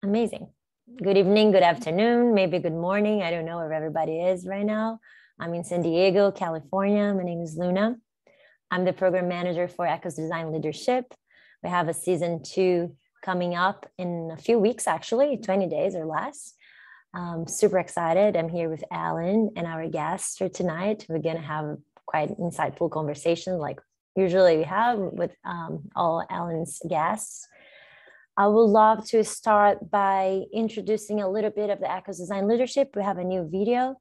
Amazing. Good evening, good afternoon, maybe good morning. I don't know where everybody is right now. I'm in San Diego, California. My name is Luna. I'm the program manager for Ecos Design Leadership. We have a season 2 coming up in a few weeks, actually, 20 days or less. Super excited. I'm here with Alan and our guests for tonight. We're going to have quite insightful conversation like usually we have with all Alan's guests. I would love to start by introducing a little bit of the Ecos Design Leadership. We have a new video,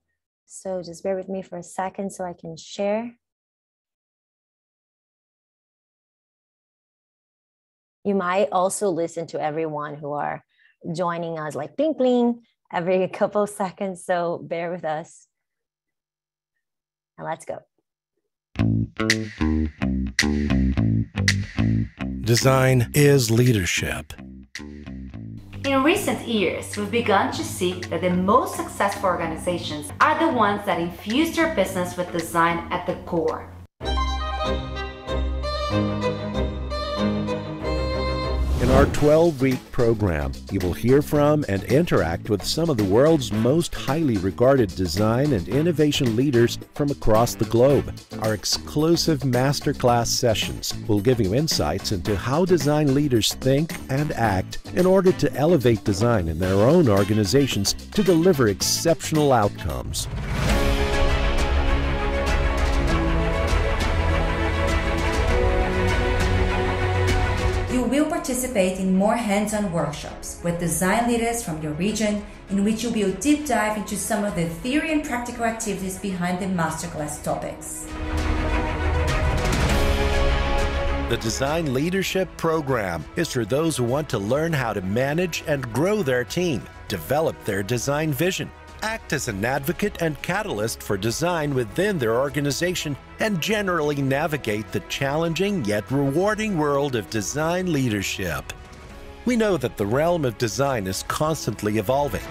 so just bear with me for a second so I can share. You might also listen to everyone who are joining us like bling bling every couple of seconds, so bear with us. And let's go. Design is leadership. In recent years, we've begun to see that the most successful organizations are the ones that infuse their business with design at the core. In our 12-week program, you will hear from and interact with some of the world's most highly regarded design and innovation leaders from across the globe. Our exclusive masterclass sessions will give you insights into how design leaders think and act in order to elevate design in their own organizations to deliver exceptional outcomes. You will participate in more hands-on workshops with design leaders from your region, in which you will deep dive into some of the theory and practical activities behind the masterclass topics. The Design Leadership Program is for those who want to learn how to manage and grow their team, develop their design vision, act as an advocate and catalyst for design within their organization, and generally navigate the challenging yet rewarding world of design leadership. We know that the realm of design is constantly evolving.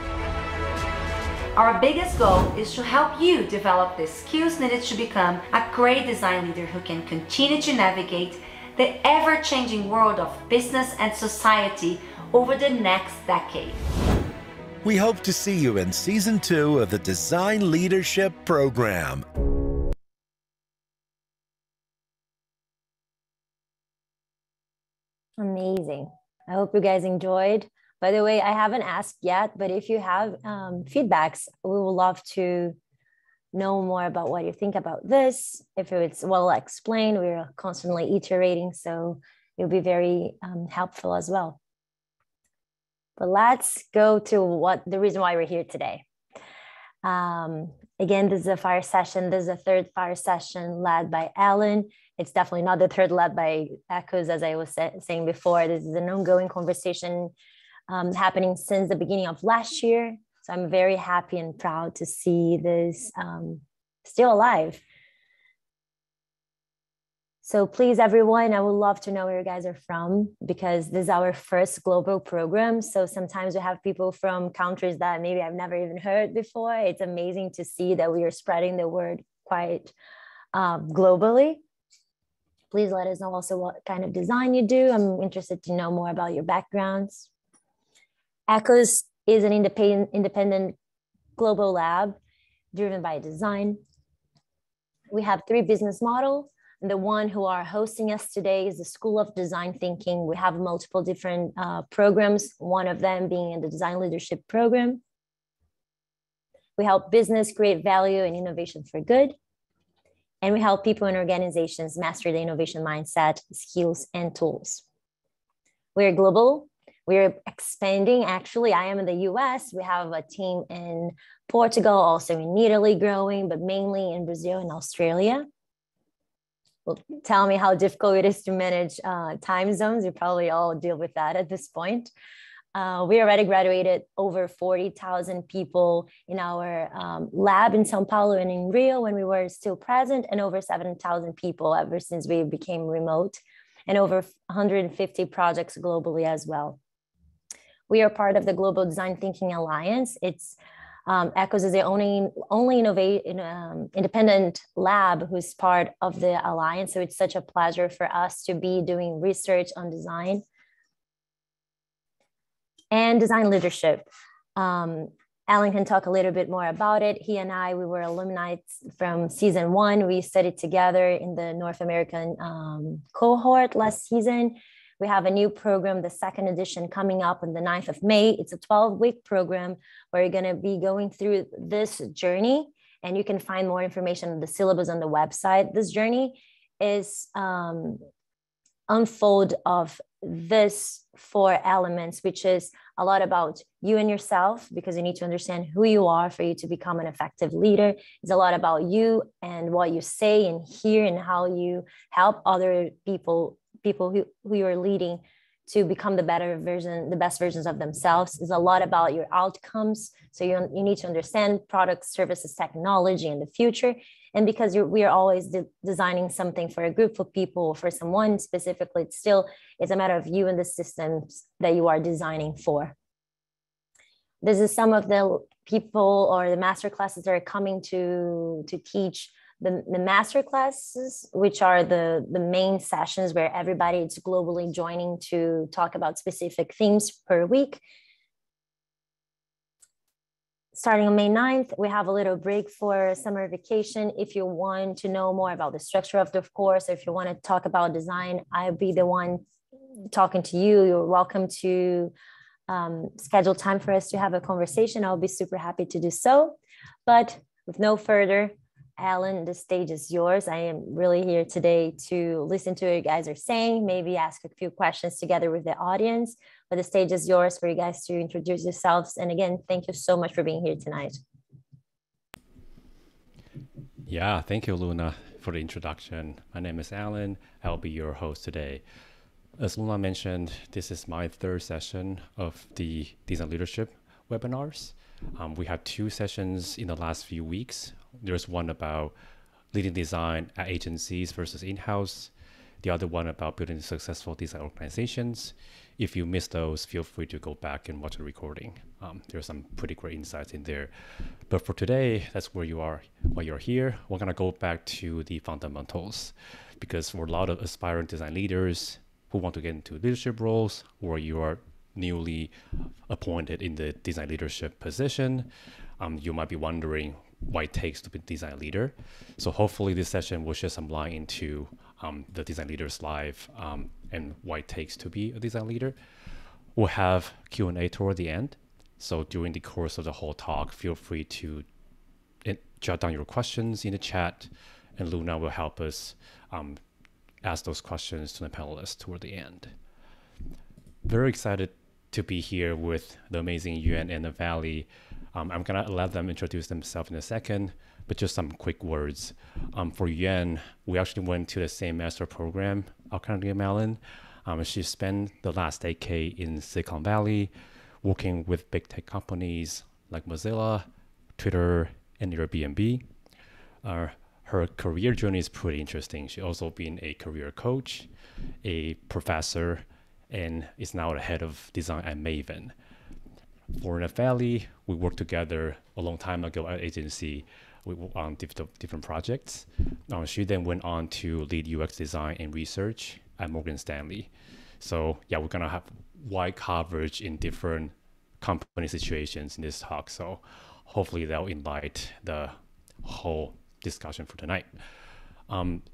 Our biggest goal is to help you develop the skills needed to become a great design leader who can continue to navigate the ever-changing world of business and society over the next decade. We hope to see you in Season 2 of the Design Leadership Program. Amazing. I hope you guys enjoyed. By the way, I haven't asked yet, but if you have feedbacks, we would love to know more about what you think about this. If it's well explained, we're constantly iterating, so it'll be very helpful as well. But let's go to the reason why we're here today. Again, this is a fire session. This is a third fire session led by Alan. It's definitely not the third led by Ecos, as I was saying before. This is an ongoing conversation happening since the beginning of last year. So I'm very happy and proud to see this still alive. So please, everyone, I would love to know where you guys are from, because this is our first global program. So sometimes we have people from countries that maybe I've never even heard before. It's amazing to see that we are spreading the word quite globally. Please let us know also what kind of design you do. I'm interested to know more about your backgrounds. Ecos is an independent global lab driven by design. We have 3 business models. The one who are hosting us today is the School of Design Thinking. We have multiple different programs, one of them being in the Design Leadership Program. We help business create value and innovation for good. And we help people and organizations master the innovation mindset, skills, and tools. We're global. We're expanding. Actually, I am in the US. We have a team in Portugal, also in Italy growing, but mainly in Brazil and Australia. Well, tell me how difficult it is to manage time zones. You probably all deal with that at this point. We already graduated over 40,000 people in our lab in Sao Paulo and in Rio when we were still present, and over 7,000 people ever since we became remote, and over 150 projects globally as well. We are part of the Global Design Thinking Alliance. It's Ecos is the only independent lab who's part of the alliance. So it's such a pleasure for us to be doing research on design. and design leadership. Alan can talk a little bit more about it. He and I, we were alumni from season 1. We studied together in the North American cohort last season. We have a new program, the second edition, coming up on the 9th of May. It's a 12-week program where you're going to be going through this journey, and you can find more information on the syllabus on the website. This journey is unfold of this 4 elements, which is a lot about you and yourself, because you need to understand who you are for you to become an effective leader. It's a lot about you and what you say and hear and how you help other people who you're leading to become the best versions of themselves. It's a lot about your outcomes. So you need to understand products, services, technology in the future. And because we are always designing something for a group of people, for someone specifically, it's a matter of you and the systems that you are designing for. This is some of the people or the master classes that are coming to teach the master classes, which are the main sessions where everybody is globally joining to talk about specific themes per week. Starting on May 9th, we have a little break for summer vacation. If you want to know more about the structure of the course, or if you want to talk about design, I'll be the one talking to you. You're welcome to schedule time for us to have a conversation. I'll be super happy to do so. But with no further, Alan, the stage is yours. I am really here today to listen to what you guys are saying, maybe ask a few questions together with the audience, but the stage is yours for you guys to introduce yourselves. And again, thank you so much for being here tonight. Yeah, thank you, Luna, for the introduction. My name is Alan. I'll be your host today. As Luna mentioned, this is my 3rd session of the Design Leadership webinars. We had 2 sessions in the last few weeks. There's one about leading design at agencies versus in-house. The other one about building successful design organizations. If you missed those, feel free to go back and watch the recording. There's some pretty great insights in there. But for today, that's where you are. While you're here, we're going to go back to the fundamentals, because for a lot of aspiring design leaders who want to get into leadership roles, or you are newly appointed in the design leadership position, you might be wondering what it takes to be a design leader. So hopefully this session will shed some light into the design leader's life and what it takes to be a design leader. We'll have Q&A toward the end. So during the course of the whole talk, feel free to jot down your questions in the chat, and Luna will help us ask those questions to the panelists toward the end. Very excited to be here with the amazing Yuan and Valley. I'm going to let them introduce themselves in a second, but just some quick words. For Yuan, we actually went to the same master program, Carnegie Mellon. She spent the last decade in Silicon Valley, working with big tech companies like Mozilla, Twitter, and Airbnb. Her career journey is pretty interesting. She's also been a career coach, a professor, and is now the head of design at Maven. For Nefali, we worked together a long time ago at agency on different projects. She then went on to lead UX design and research at Morgan Stanley. So yeah, we're gonna have wide coverage in different company situations in this talk. So hopefully that'll invite the whole discussion for tonight.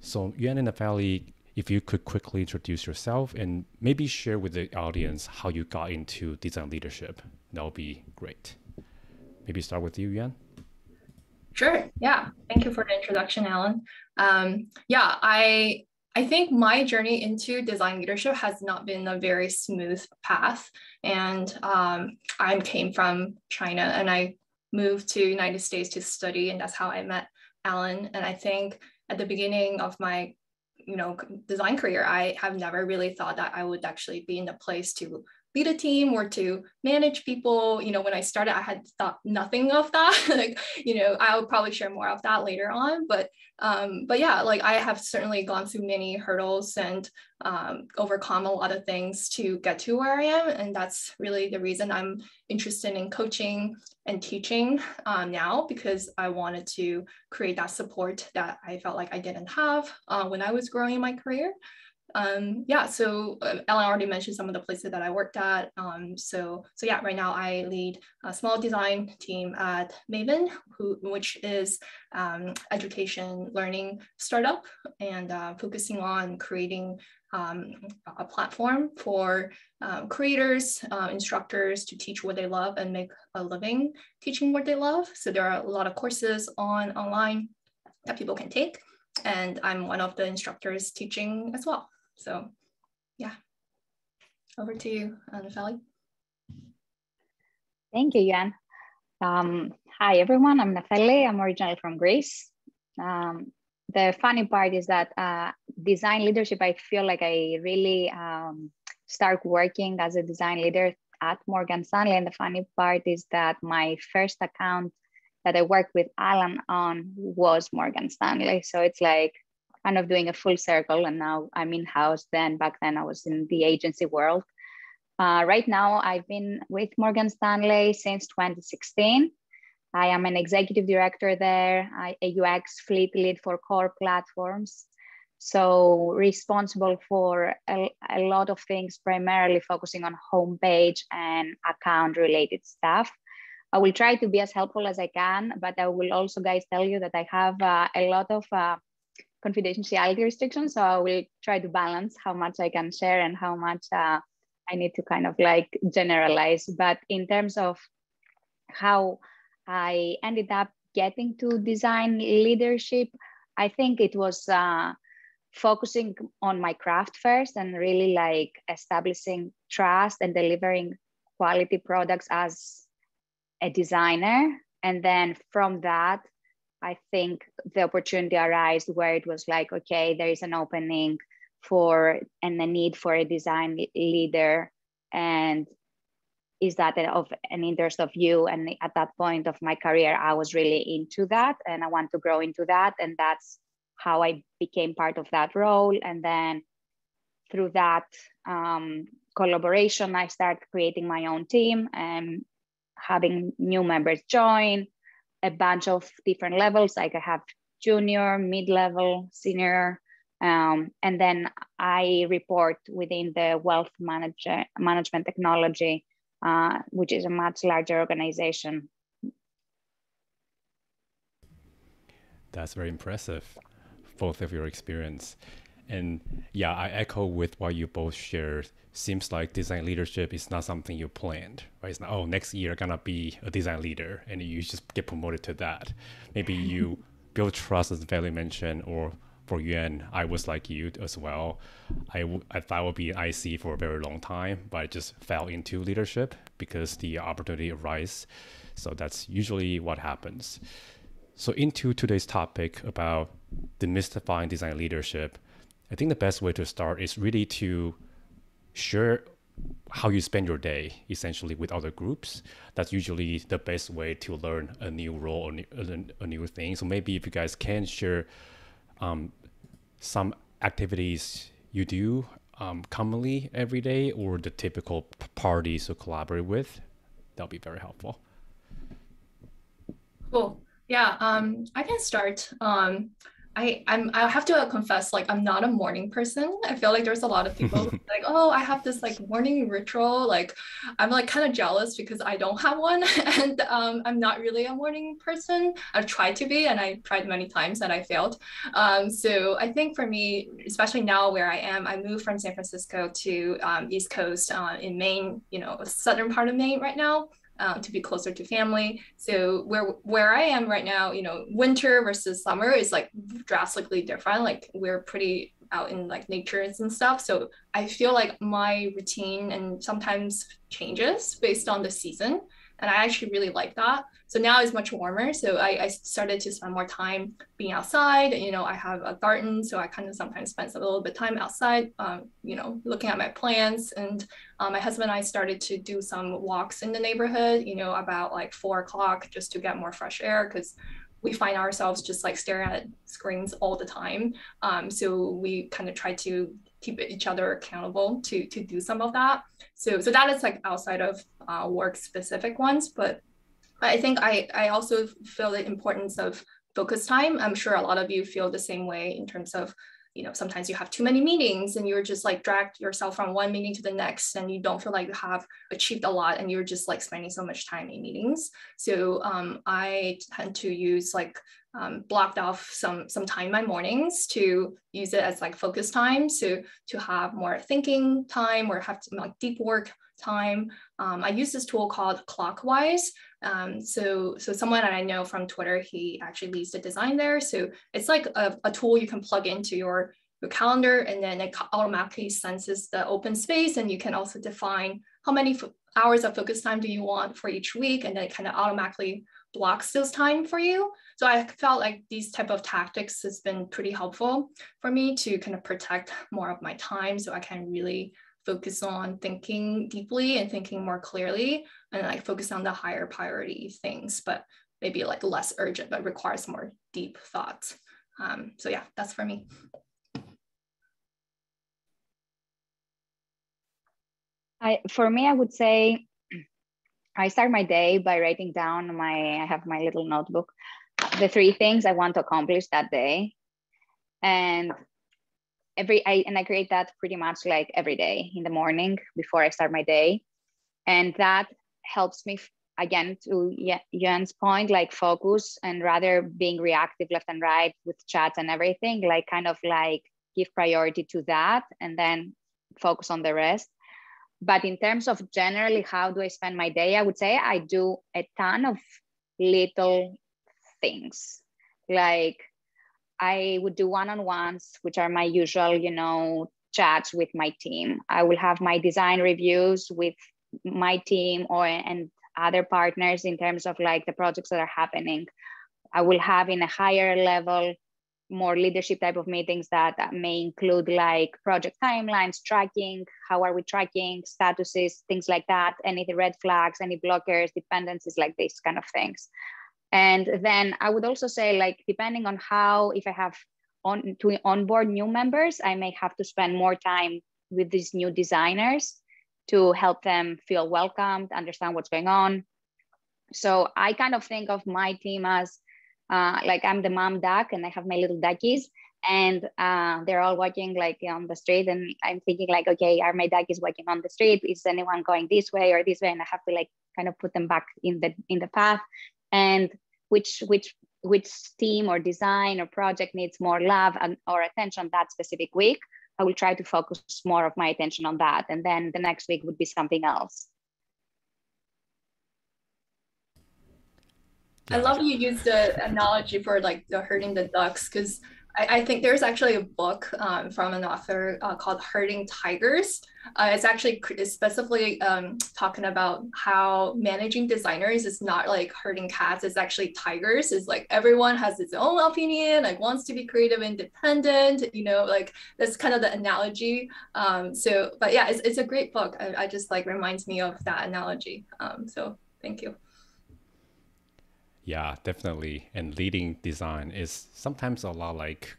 So Yuan and Nefali, if you could quickly introduce yourself and maybe share with the audience how you got into design leadership, that would be great. Maybe start with you, Yuan. Sure. Yeah. Thank you for the introduction, Alan. I think my journey into design leadership has not been a very smooth path. And I came from China and I moved to United States to study, and that's how I met Alan. And I think at the beginning of my design career, I have never really thought that I would actually be in a place to lead a team or to manage people. When I started, I had thought nothing of that. I'll probably share more of that later on. But yeah, I have certainly gone through many hurdles and overcome a lot of things to get to where I am. And that's really the reason I'm interested in coaching and teaching now, because I wanted to create that support that I felt like I didn't have when I was growing in my career. Yeah, so Ellen already mentioned some of the places that I worked at. So yeah, right now I lead a small design team at Maven, which is education learning startup, and focusing on creating a platform for creators, instructors to teach what they love and make a living teaching what they love. So there are a lot of courses online that people can take, and I'm one of the instructors teaching as well. So yeah, over to you, Nefeli. Thank you, Yan. Hi, everyone. I'm Nefeli. I'm originally from Greece. The funny part is that design leadership, I feel like I really start working as a design leader at Morgan Stanley. And the funny part is that my first account that I worked with Alan on was Morgan Stanley. So it's like kind of doing a full circle, and now I'm in-house. Back then I was in the agency world. Right now I've been with Morgan Stanley since 2016. I am an executive director there, a UX fleet lead for core platforms. So responsible for a lot of things, primarily focusing on homepage and account related stuff. I will try to be as helpful as I can, but I will also, guys, tell you that I have a lot of confidentiality restrictions. So I will try to balance how much I can share and how much I need to kind of like generalize. But in terms of how I ended up getting to design leadership, I think it was focusing on my craft first and really like establishing trust and delivering quality products as a designer. And then from that, I think the opportunity arose where it was like, okay, there is an opening for and a need for a design leader. And is that of an interest of you? And at that point of my career, I was really into that and I want to grow into that. And that's how I became part of that role. And then through that collaboration, I started creating my own team and having new members join, a bunch of different levels. Like I have junior, mid-level, senior, and then I report within the wealth management technology, which is a much larger organization. That's very impressive, both of your experience. And yeah, I echo with what you both shared. Seems like design leadership is not something you planned, right? It's not, oh, next year I'm gonna be a design leader and you just get promoted to that. Maybe you build trust, as Valley mentioned, or for Yuan, I was like you as well. I thought I would be an IC for a very long time, but I just fell into leadership because the opportunity arose. So that's usually what happens. So into today's topic about demystifying design leadership, I think the best way to start is really to share how you spend your day, essentially, with other groups. That's usually the best way to learn a new role or a new thing. So maybe if you guys can share some activities you do commonly every day, or the typical parties you collaborate with, that'll be very helpful. Cool. Yeah, I can start. I have to confess, like, I'm not a morning person. I feel like there's a lot of people like, oh, I have this like morning ritual. Like, I'm like kind of jealous because I don't have one, and I'm not really a morning person. I've tried to be, and I tried many times and I failed. So I think for me, especially now where I am, I moved from San Francisco to East Coast in Maine, southern part of Maine right now. To be closer to family. So where I am right now, winter versus summer is like drastically different. Like we're pretty out in like nature and stuff. So I feel like my routine and sometimes changes based on the season. And I actually really like that. So now it's much warmer. So I started to spend more time being outside. I have a garden. So I kind of sometimes spend a little bit of time outside, looking at my plants. And my husband and I started to do some walks in the neighborhood, about like 4 o'clock just to get more fresh air, because we find ourselves just like staring at screens all the time. So we kind of try to keep each other accountable to do some of that. So that is like outside of work specific ones, but I think I also feel the importance of focus time. I'm sure a lot of you feel the same way in terms of, sometimes you have too many meetings and you're just like dragged yourself from one meeting to the next and you don't feel like you have achieved a lot and you're just like spending so much time in meetings. So I tend to use like blocked off some time in my mornings to use it as like focus time. So to have more thinking time or have like deep work time. I use this tool called Clockwise. So someone that I know from Twitter, he actually leads the design there. So it's like a tool you can plug into your calendar, and then it automatically senses the open space, and you can also define how many hours of focus time do you want for each week, and then it kind of automatically blocks those time for you. So I felt like these type of tactics has been pretty helpful for me to kind of protect more of my time, so I can really focus on thinking deeply and thinking more clearly, and like focus on the higher priority things, but maybe like less urgent, but requires more deep thoughts. So yeah, that's for me. For me, I would say I start my day by writing down I have my little notebook, the 3 things I want to accomplish that day. And I create that pretty much like every day in the morning before I start my day. And that helps me, again, to Yuan's point, like focus, and rather being reactive left and right with chats and everything, like kind of like give priority to that and then focus on the rest. But in terms of generally, how do I spend my day? I would say I do a ton of little things. Like I would do one-on-ones, which are my usual, chats with my team. I will have my design reviews with my team and other partners in terms of like the projects that are happening. I will have in a higher level, more leadership type of meetings that may include like project timelines, tracking, how are we tracking, statuses, things like that, any red flags, any blockers, dependencies, like these kind of things. And then I would also say, like, depending on if I have to onboard new members, I may have to spend more time with these new designers to help them feel welcomed, understand what's going on. So I kind of think of my team as like I'm the mom duck and I have my little duckies, and they're all walking like on the street, and I'm thinking like, okay, are my duckies walking on the street? Is anyone going this way or this way? And I have to like kind of put them back in the path. And which team or design or project needs more love or attention that specific week, I will try to focus more of my attention on that. And then the next week would be something else. I love you use the analogy for like the herding the ducks, because I think there's actually a book from an author called Herding Tigers. It's actually specifically talking about how managing designers is not like herding cats, it's actually tigers. It's like everyone has its own opinion, like wants to be creative, independent, like that's kind of the analogy. But yeah, it's a great book. I just like reminds me of that analogy. So thank you. Yeah, definitely. And leading design is sometimes a lot like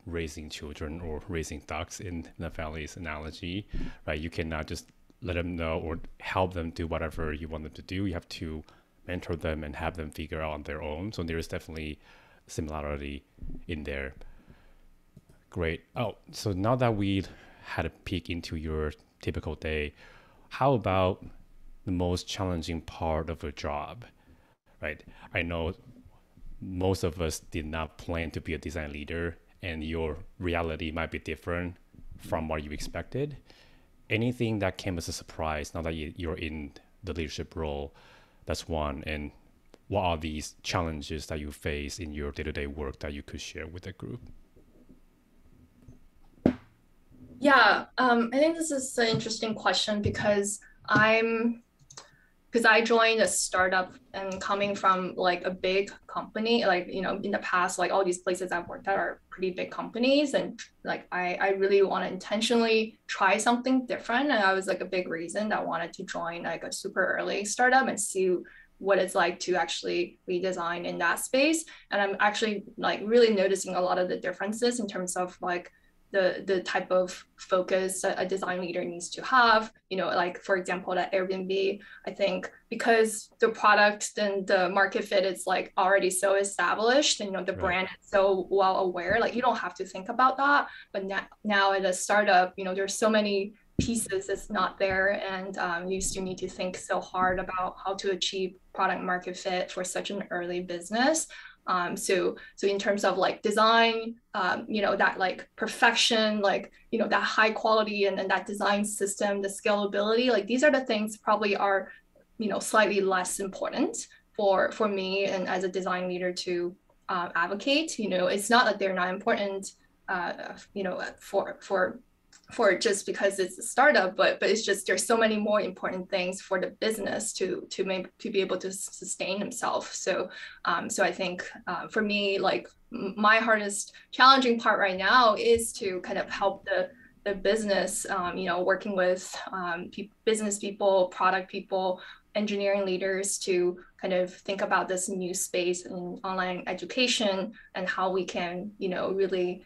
raising children or raising ducks in Nafali's analogy, right? You cannot just let them know or help them do whatever you want them to do. You have to mentor them and have them figure out on their own. So there is definitely similarity in there. Great. Oh, so now that we had a peek into your typical day, how about the most challenging part of a job? Right. I know most of us did not plan to be a design leader, and your reality might be different from what you expected. Anything that came as a surprise now that you're in the leadership role, that's one. And what are these challenges that you face in your day-to-day work that you could share with the group? Yeah, I think this is an interesting question because I joined a startup, and coming from like a big company, like, in the past, like all these places I've worked at are pretty big companies. And like, I really want to intentionally try something different. And I was like a big reason that I wanted to join like a super early startup and see what it's like to actually redesign in that space. And I'm actually like really noticing a lot of the differences in terms of like the type of focus a design leader needs to have. Like for example, at Airbnb, I think because the product and the market fit is like already so established, and the brand is so well aware, like you don't have to think about that. But now at a startup, there's so many pieces that's not there, and you still need to think so hard about how to achieve product market fit for such an early business. So in terms of like design, that like perfection, like, that high quality and that design system, the scalability, like these are the things probably are, slightly less important for me and as a design leader to advocate. It's not that they're not important, for just because it's a startup, but it's just there's so many more important things for the business to be able to sustain themselves. So I think for me, like my hardest challenging part right now is to kind of help the business, working with business people, product people, engineering leaders to kind of think about this new space in online education and how we can, really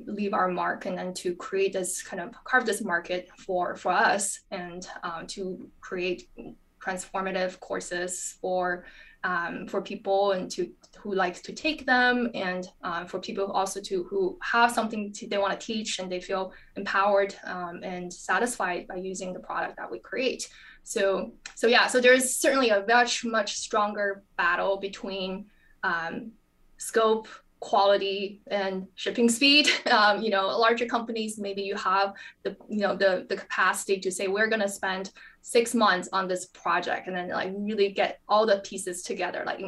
leave our mark, and then to create this kind of carve this market for us, and to create transformative courses for people and who likes to take them, and for people also who have something they want to teach and they feel empowered and satisfied by using the product that we create. So there's certainly a much stronger battle between scope, quality, and shipping speed. Larger companies, maybe you have the capacity to say, we're going to spend 6 months on this project, and then like really get all the pieces together, like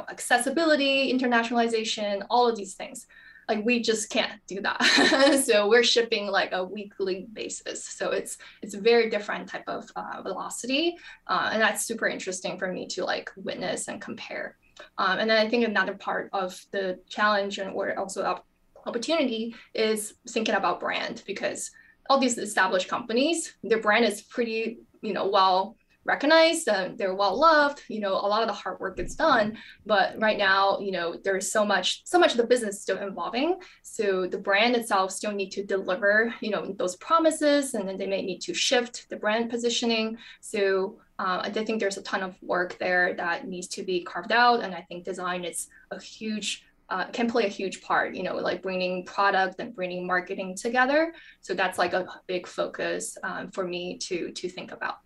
accessibility, internationalization, all of these things. Like we just can't do that. So we're shipping like a weekly basis. So it's a very different type of velocity, and that's super interesting for me to like witness and compare. And then I think another part of the challenge or also opportunity is thinking about brand, because all these established companies, their brand is pretty, well recognized, and they're well loved. A lot of the hard work gets done, but right now, there's so much of the business still evolving. So the brand itself still need to deliver, those promises, and then they may need to shift the brand positioning. So I think there's a ton of work there that needs to be carved out. And I think design is can play a huge part, like bringing product and bringing marketing together. So that's like a big focus for me to think about.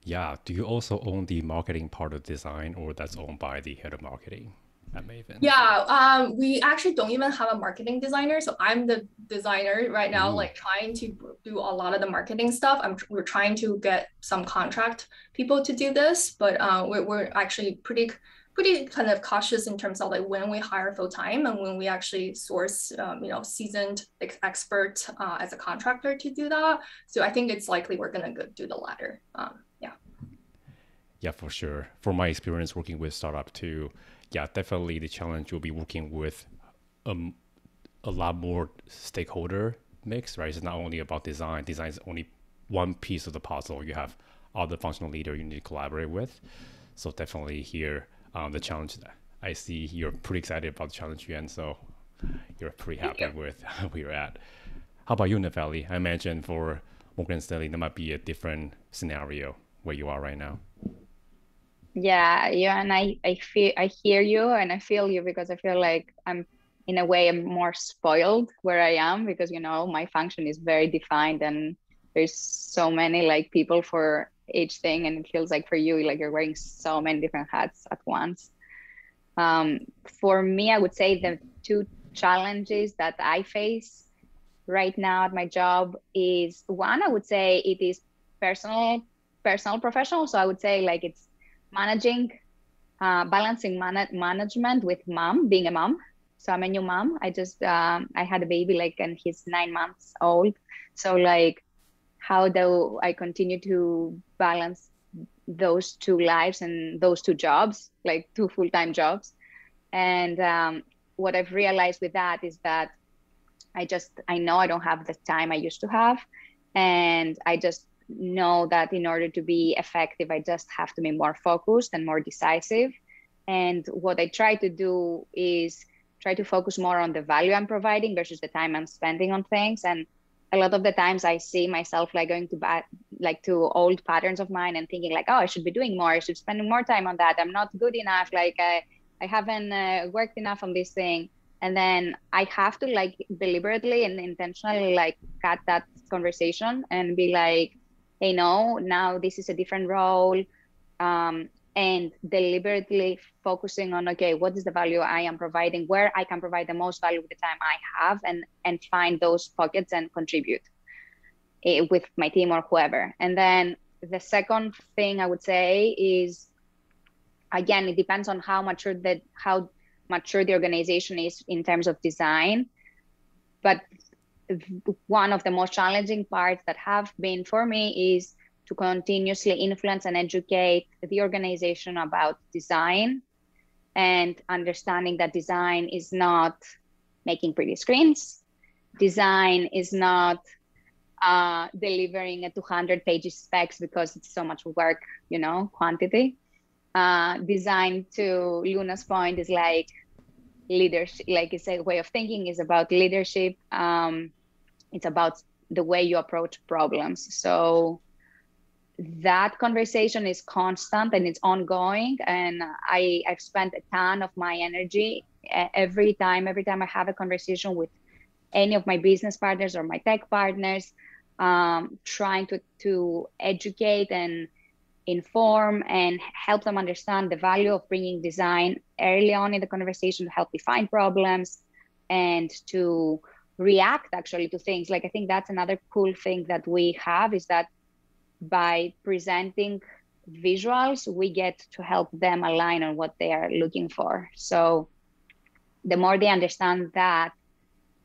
Yeah. Do you also own the marketing part of design, or that's owned by the head of marketing at Maven? Yeah, we actually don't even have a marketing designer. So I'm the designer right now, like trying to do a lot of the marketing stuff. We're trying to get some contract people to do this, but we're actually pretty kind of cautious in terms of like when we hire full time and when we actually source, seasoned expert as a contractor to do that. So I think it's likely we're gonna do the latter. Yeah, for sure. From my experience working with startup too, yeah, definitely the challenge will be working with a lot more stakeholder mix, right? It's not only about design. Design is only one piece of the puzzle. You have other functional leader you need to collaborate with. So definitely here, the challenge, I see you're pretty excited about the challenge, Yuan, so you're pretty happy with where you're at. How about you, Nefeli? I imagine for Morgan Stanley, there might be a different scenario where you are right now. Yeah, and I hear you and I feel you, because I feel like I'm more spoiled where I am, because my function is very defined and there's so many like people for each thing, and it feels like for you like you're wearing so many different hats at once. For me, I would say the two challenges that I face right now at my job is, one, I would say it is personal, professional. So I would say like it's managing, balancing management with being a mom. So I'm a new mom. I just, I had a baby and he's 9 months old. So like, how do I continue to balance those two lives and those two jobs, like 2 full-time jobs? And what I've realized with that is that I know I don't have the time I used to have. And I just know that in order to be effective, I just have to be more focused and more decisive. And what I try to do is try to focus more on the value I'm providing versus the time I'm spending on things. And a lot of the times I see myself like going to old patterns of mine and thinking like, oh, I should be doing more. I should spend more time on that. I'm not good enough. Like I haven't worked enough on this thing. And then I have to like deliberately and intentionally like cut that conversation and be like, hey, no, now this is a different role. And deliberately focusing on, okay, what is the value I am providing, where I can provide the most value with the time I have, and find those pockets and contribute with my team or whoever. And then the second thing I would say is, again, it depends on how mature the organization is in terms of design. But one of the most challenging parts that have been for me is to continuously influence and educate the organization about design, and understanding that design is not making pretty screens. Design is not delivering a 200-page specs because it's so much work, quantity. Design, to Luna's point, is like leadership, like it's a way of thinking, is about leadership. It's about the way you approach problems. So that conversation is constant and it's ongoing. And I've spent a ton of my energy every time I have a conversation with any of my business partners or my tech partners, trying to educate and inform and help them understand the value of bringing design early on in the conversation to help define problems and to react actually to things. Like, I think that's another cool thing that we have, is that by presenting visuals, we get to help them align on what they are looking for. So the more they understand that,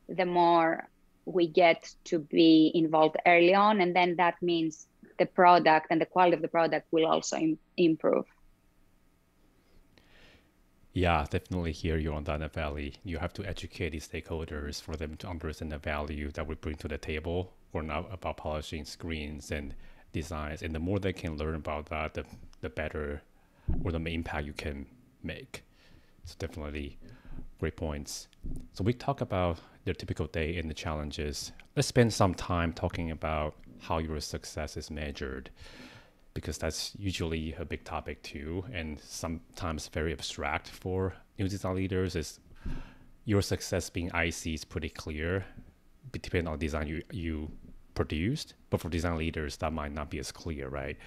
the more we get to be involved early on. And then that means the product and the quality of the product will also improve. Yeah, definitely hear you on that, Natalie. You have to educate the stakeholders for them to understand the value that we bring to the table. We're not about polishing screens and designs. And the more they can learn about that, the better, or the impact you can make. So definitely great points. So we talk about their typical day and the challenges. Let's spend some time talking about how your success is measured, because that's usually a big topic too, and sometimes very abstract for new design leaders. Is your success being IC is pretty clear, depending on design you produced, but for design leaders that might not be as clear, right?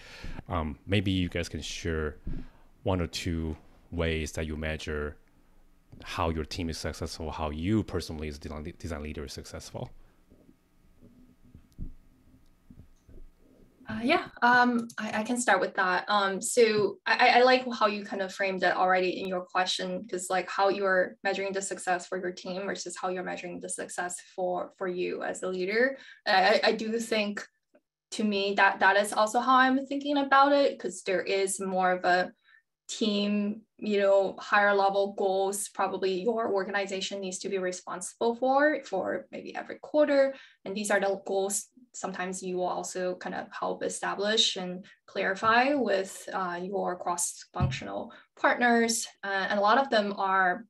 Maybe you guys can share one or two ways that you measure how your team is successful, how you personally as design leader is successful. I can start with that. So I like how you kind of framed it already in your question, because like how you're measuring the success for your team versus how you're measuring the success for you as a leader. I do think, to me, that is also how I'm thinking about it, because there is more of a team, higher level goals probably your organization needs to be responsible for maybe every quarter. And these are the goals sometimes you will also kind of help establish and clarify with your cross-functional partners. And a lot of them are,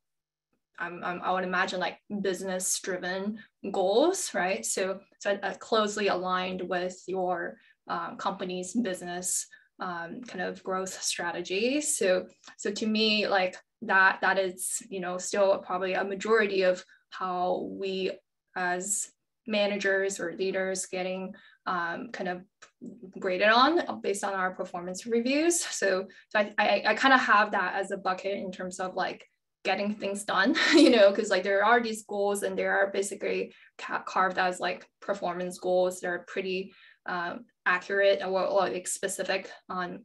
I would imagine, like business-driven goals, right? So closely aligned with your company's business kind of growth strategy. So to me, like that is, still probably a majority of how we as managers or leaders getting kind of graded on based on our performance reviews. So I kind of have that as a bucket in terms of like getting things done, because like there are these goals and they are basically carved as like performance goals. They're pretty accurate or like specific on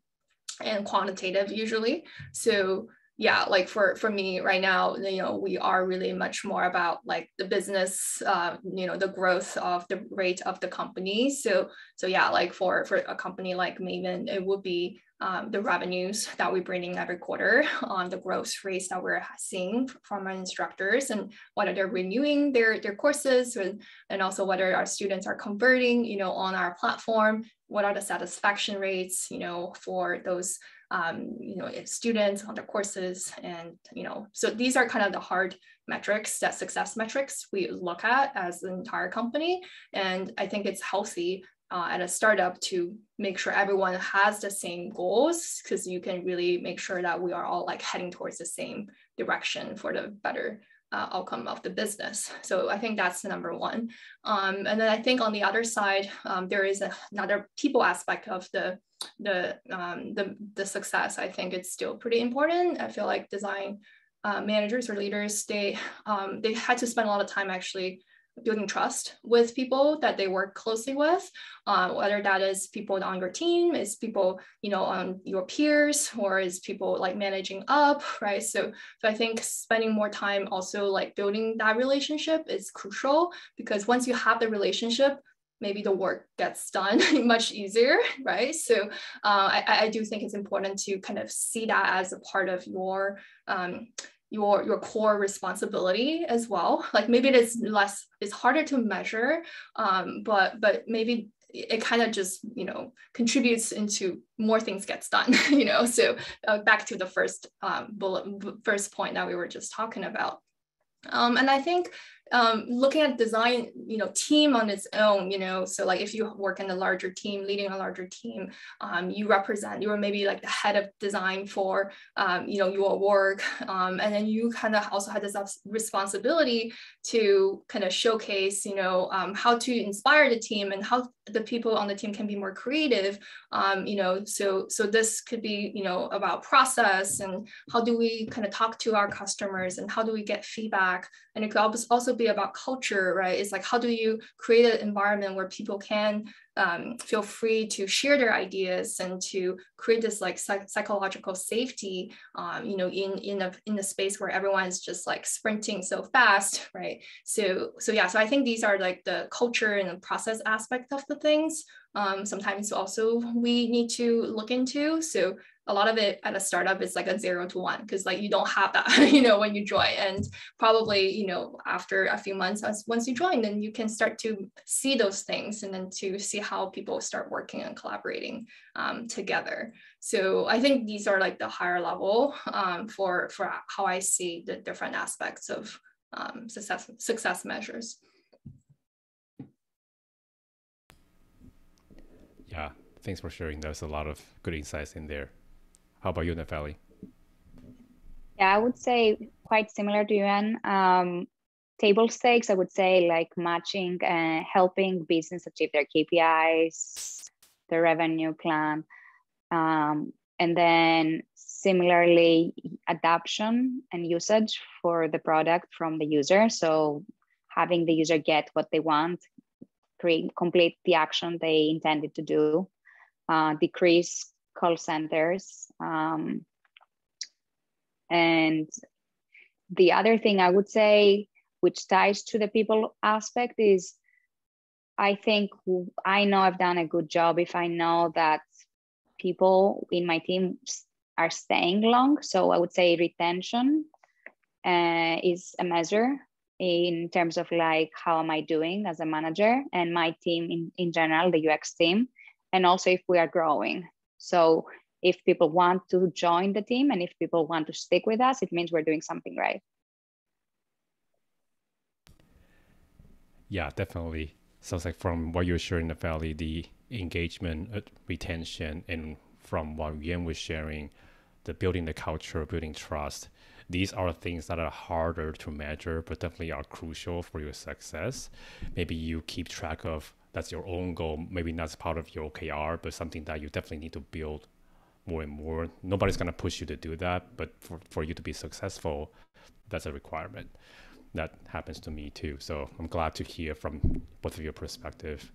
and quantitative usually. So yeah, like for me right now, we are really much more about like the business, the growth of the rate of the company. So yeah, like for a company like Maven, it would be the revenues that we bring in every quarter, on the growth rates that we're seeing from our instructors, and whether they're renewing their courses, and also whether our students are converting, on our platform. What are the satisfaction rates, for those students on the courses, and so these are kind of the hard metrics, that success metrics we look at as an entire company. And I think it's healthy at a startup to make sure everyone has the same goals, because you can really make sure that we are all like heading towards the same direction for the better outcome of the business. So I think that's the number one. And then I think on the other side, there is another people aspect of the success. I think it's still pretty important. I feel like design managers or leaders, they had to spend a lot of time actually building trust with people that they work closely with, whether that is people on your team, is people, on your peers, or is people like managing up, right? So I think spending more time also like building that relationship is crucial, because once you have the relationship, maybe the work gets done much easier, right? So I do think it's important to kind of see that as a part of your core responsibility as well. Like maybe it's harder to measure, but maybe it kind of just, contributes into more things gets done, So back to the first point that we were just talking about. And I think looking at design, team on its own, so like if you work in a larger team, leading a larger team, you're maybe like the head of design for, your work. And then you kind of also had this responsibility to kind of showcase, how to inspire the team and how the people on the team can be more creative. So this could be, about process, and how do we kind of talk to our customers, and how do we get feedback. And it could also be about culture, right? It's like, how do you create an environment where people can feel free to share their ideas, and to create this like psychological safety, in a space where everyone is just like sprinting so fast, right? So I think these are like the culture and the process aspect of the things. Sometimes also we need to look into. So a lot of it at a startup is like a 0 to 1, because like you don't have that, when you join. And probably, after a few months, once you join, then you can start to see those things, and then to see how people start working and collaborating together. So I think these are like the higher level for how I see the different aspects of success measures. Yeah, thanks for sharing. There's a lot of good insights in there. How about you, Nefeli? Yeah, I would say quite similar to Yuan. Table stakes, I would say, like matching and helping business achieve their KPIs, their revenue plan. And then similarly, adoption and usage for the product from the user. So having the user get what they want, complete the action they intended to do, decrease call centers. And the other thing I would say, which ties to the people aspect, is I think I know I've done a good job if I know that people in my team are staying long. So I would say retention is a measure in terms of like, how am I doing as a manager, and my team in general, the UX team, and also if we are growing. So if people want to join the team and if people want to stick with us, it means we're doing something right. Yeah, definitely. Sounds like from what you're sharing, Nefeli, the engagement, retention, and from what Yuan was sharing, the building the culture, building trust, these are things that are harder to measure, but definitely are crucial for your success. Maybe you keep track of, that's your own goal, maybe not part of your OKR, but something that you definitely need to build more and more. Nobody's going to push you to do that, but for you to be successful, that's a requirement. That happens to me too. So I'm glad to hear from both of your perspective.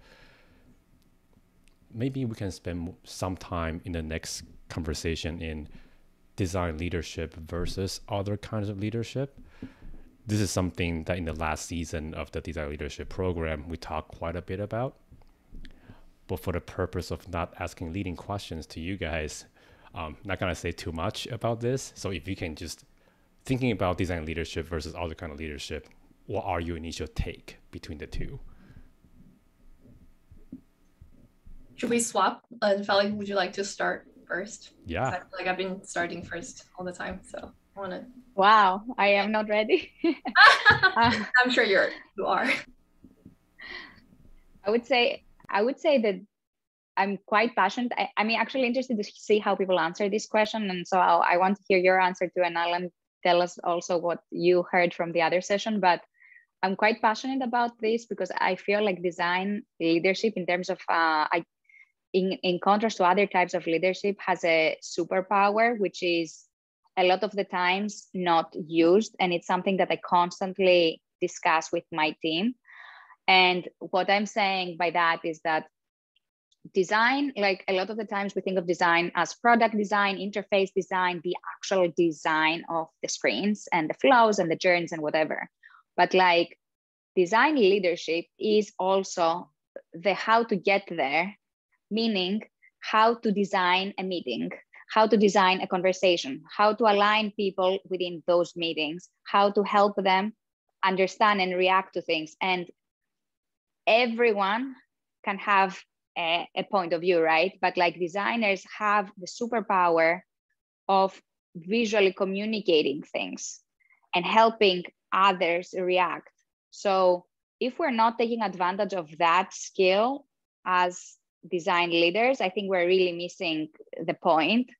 Maybe we can spend some time in the next conversation in design leadership versus other kinds of leadership. This is something that in the last season of the design leadership program, we talked quite a bit about. But for the purpose of not asking leading questions to you guys, Not gonna say too much about this. So if you can just thinking about design leadership versus other kind of leadership, what are your initial take between the two? Should we swap? Feli, would you like to start first? Yeah. I feel like I've been starting first all the time, so I want to. Wow, I am not ready. I'm sure you are. I would say that I'm quite passionate. I'm actually interested to see how people answer this question, and so I want to hear your answer too, and Alan, tell us also what you heard from the other session. But I'm quite passionate about this because I feel like design leadership, in terms of in contrast to other types of leadership, has a superpower, which is a lot of the times not used, and it's something that I constantly discuss with my team. And what I'm saying by that is that design, like a lot of the times we think of design as product design, interface design, the actual design of the screens and the flows and the journeys and whatever. But like design leadership is also the how to get there, meaning how to design a meeting, how to design a conversation, how to align people within those meetings, how to help them understand and react to things. And everyone can have a point of view, right? But like designers have the superpower of visually communicating things and helping others react. So if we're not taking advantage of that skill as design leaders, I think we're really missing the point,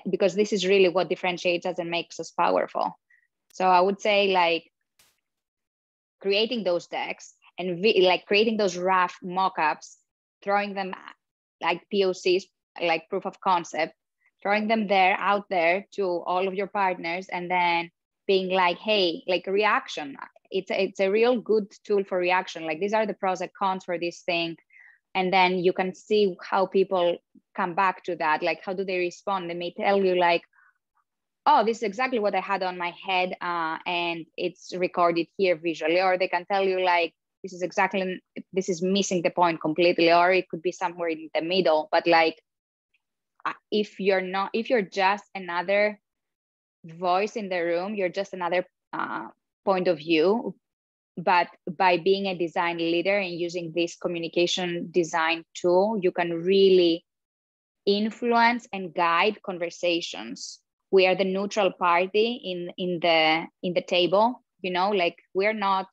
because this is really what differentiates us and makes us powerful. So I would say like creating those decks and like creating those rough mock-ups, throwing them like POCs, like proof of concept, throwing them out there to all of your partners, and then being like, hey, like reaction. It's a real good tool for reaction. Like these are the pros and cons for this thing. And then you can see how people come back to that. Like, how do they respond? They may tell you like, oh, this is exactly what I had on my head, and it's recorded here visually. Or they can tell you like, this is missing the point completely, or it could be somewhere in the middle. But like, if you're just another voice in the room, you're just another point of view. But by being a design leader and using this communication design tool, you can really influence and guide conversations. We are the neutral party in the table, you know, like we're not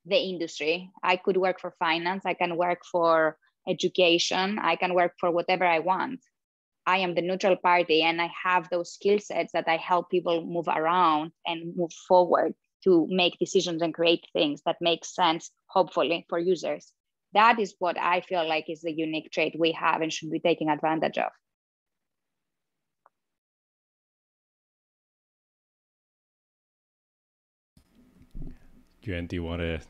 the industry. I could work for finance, I can work for education, I can work for whatever I want. I am the neutral party, and I have those skill sets that I help people move around and move forward to make decisions and create things that make sense, hopefully, for users. That is what I feel like is the unique trait we have and should be taking advantage of. Yuan, do you want to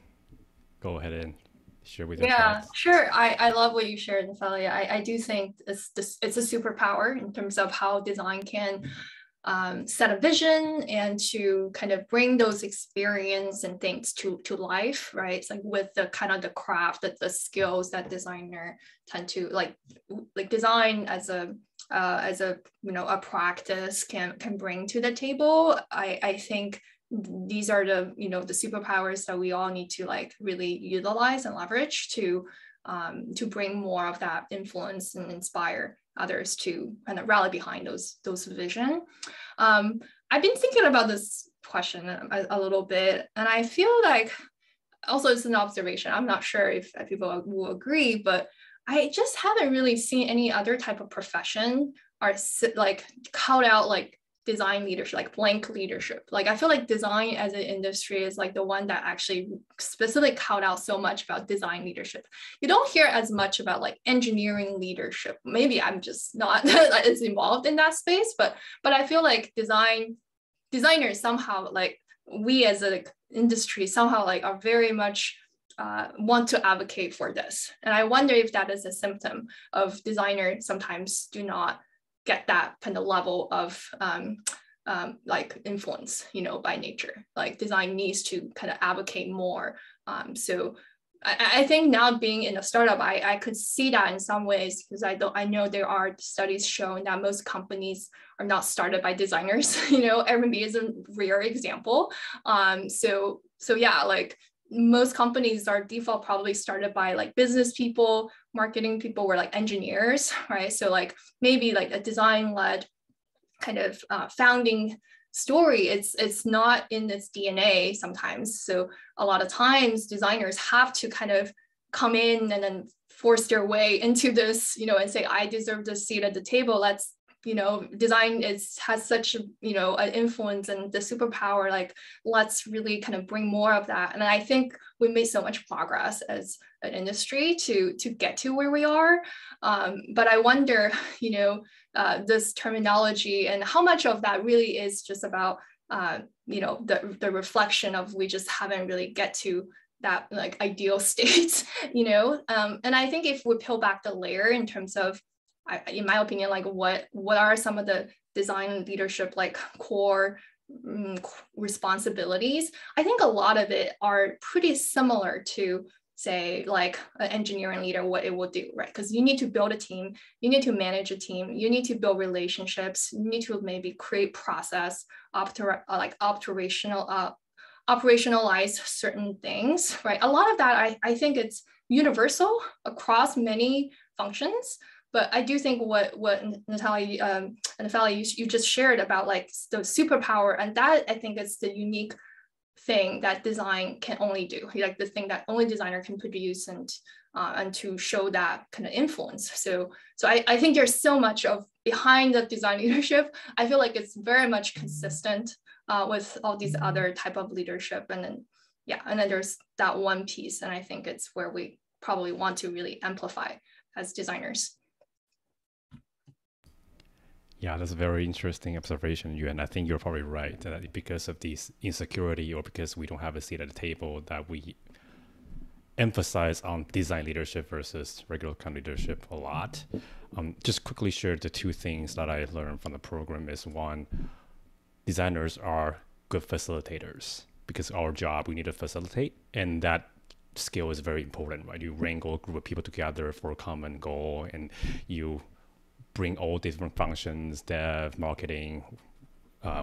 go ahead and share with your thoughts? Sure. I love what you shared, Natalia. I do think it's a superpower in terms of how design can set a vision and to kind of bring those experience and things to life, right? It's like with the kind of the craft, that the skills that designer tend to like design as a a practice can bring to the table. I think these are the the superpowers that we all need to like really utilize and leverage to bring more of that influence and inspire others to kind of rally behind those vision. I've been thinking about this question a little bit, and I feel like also it's an observation. I'm not sure if people will agree, but I just haven't really seen any other type of profession or like called out like design leadership, like blank leadership. Like I feel like design as an industry is like the one that actually specifically called out so much about design leadership. You don't hear as much about like engineering leadership. Maybe I'm just not as involved in that space, but I feel like designers somehow, like we as an industry somehow like are very much want to advocate for this. And I wonder if that is a symptom of designers sometimes do not get that kind of level of like influence, by nature. Like design needs to kind of advocate more. So I think now being in a startup, I could see that in some ways, because I know there are studies showing that most companies are not started by designers. Airbnb is a rare example. So yeah, like most companies are default probably started by like business people, marketing people, or like engineers, right? So like maybe like a design-led kind of founding story, it's not in its DNA sometimes. So a lot of times designers have to kind of come in and then force their way into this, and say, I deserve this seat at the table. Let's, design has such, an influence and the superpower, like let's really kind of bring more of that. And I think we made so much progress as an industry to get to where we are. But I wonder, this terminology and how much of that really is just about, the reflection of we just haven't really get to that like ideal state, and I think if we peel back the layer in terms of, in my opinion, like what are some of the design leadership like core responsibilities, I think a lot of it are pretty similar to, say, like an engineering leader, what it will do, right? Because you need to build a team, you need to manage a team, you need to build relationships, you need to maybe create process, operationalize certain things, right? A lot of that, I think it's universal across many functions. But I do think what Natalia, you just shared about like the superpower, and that I think is the unique thing that design can only do, like the thing that only designer can produce, and to show that kind of influence. So I think there's so much of behind the design leadership. I feel like it's very much consistent with all these other type of leadership, and then there's that one piece, and I think it's where we probably want to really amplify as designers. Yeah, that's a very interesting observation, and I think you're probably right that because of this insecurity, or because we don't have a seat at the table, that we emphasize on design leadership versus regular kind of leadership a lot. Just quickly share the two things that I learned from the program is, one, designers are good facilitators, because our job, we need to facilitate, and that skill is very important, right? You wrangle a group of people together for a common goal, and you bring all different functions, dev, marketing,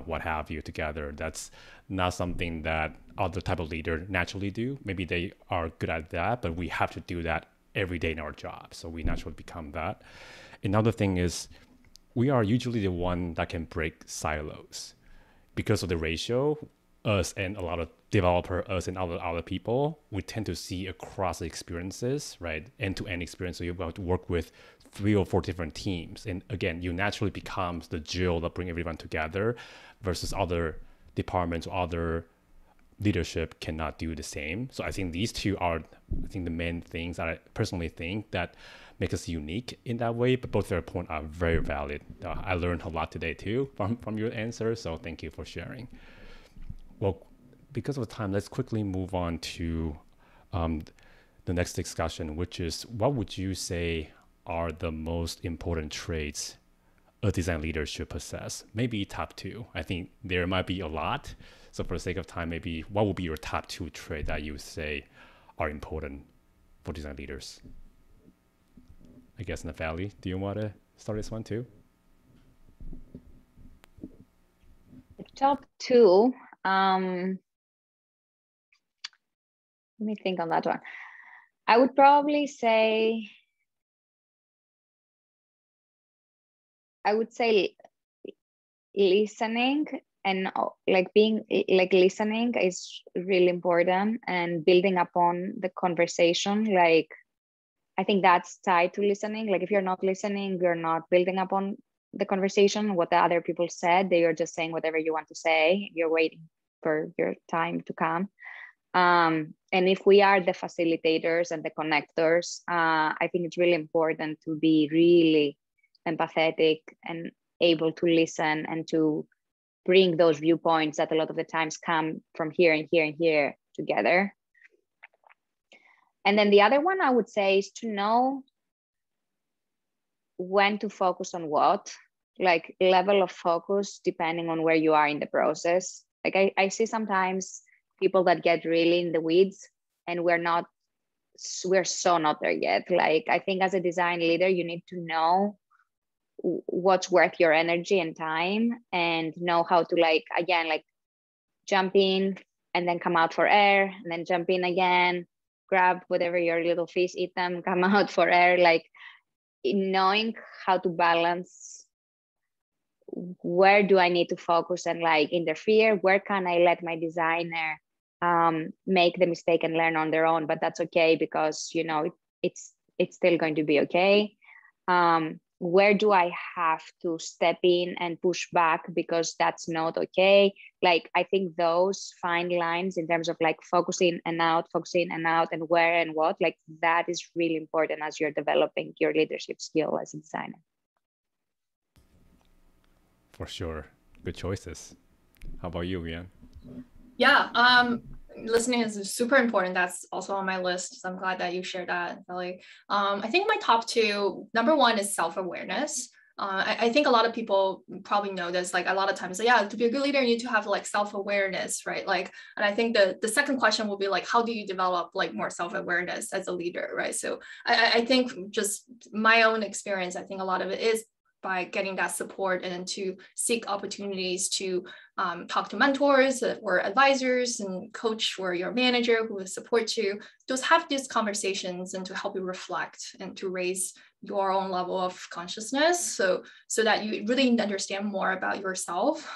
what have you, together. That's not something that other type of leader naturally do. Maybe they are good at that, but we have to do that every day in our job. So we naturally become that. Another thing is, we are usually the one that can break silos. Because of the ratio, us and a lot of developer, us and other people, we tend to see across the experiences, right? End-to-end experience. So you have to work with 3 or 4 different teams. And again, you naturally becomes the jewel that bring everyone together, versus other departments or other leadership cannot do the same. So I think these two are, the main things that I personally think that make us unique in that way. But both their points are very valid. I learned a lot today too from your answer. So thank you for sharing. Well, because of time, let's quickly move on to the next discussion, which is, what would you say are the most important traits a design leader should possess? Maybe top 2. I think there might be a lot. So for the sake of time, maybe what would be your top 2 traits that you say are important for design leaders? I guess Natalia, do you want to start this one too? Top 2. Let me think on that one. I would probably say, listening, and listening is really important, and building upon the conversation. Like, I think that's tied to listening. Like, if you're not listening, you're not building upon the conversation, what the other people said. They are just saying whatever you want to say. You're waiting for your time to come. And if we are the facilitators and the connectors, I think it's really important to be really empathetic and able to listen, and to bring those viewpoints that a lot of the times come from here and here and here together. And then the other one I would say is to know when to focus on what, like level of focus depending on where you are in the process. Like I see sometimes people that get really in the weeds, and we're not we're so not there yet. Like, I think as a design leader, you need to know what's worth your energy and time, and know how to, like, again, like jump in and then come out for air, and then jump in again, grab whatever your little fish, eat them, come out for air. Like, knowing how to balance, where do I need to focus and like interfere, where can I let my designer make the mistake and learn on their own, but that's okay, because you know it's still going to be okay. Where do I have to step in and push back because that's not okay? Like, I think those fine lines in terms of like focusing and out, and where and what, like that is really important as you're developing your leadership skill as a designer. For sure. Good choices. How about you, Yan? Yeah, listening is super important. That's also on my list. So I'm glad that you shared that, Ellie. I think my top two, number one is self-awareness. I think a lot of people probably know this, like a lot of times, like, yeah, to be a good leader, you need to have like self-awareness, right? Like, and I think the second question will be like, how do you develop like more self-awareness as a leader, right? So I think just my own experience, I think a lot of it is by getting that support and to seek opportunities to talk to mentors or advisors and coach or your manager who will support you. Just have these conversations and to help you reflect and to raise your own level of consciousness so that you really understand more about yourself.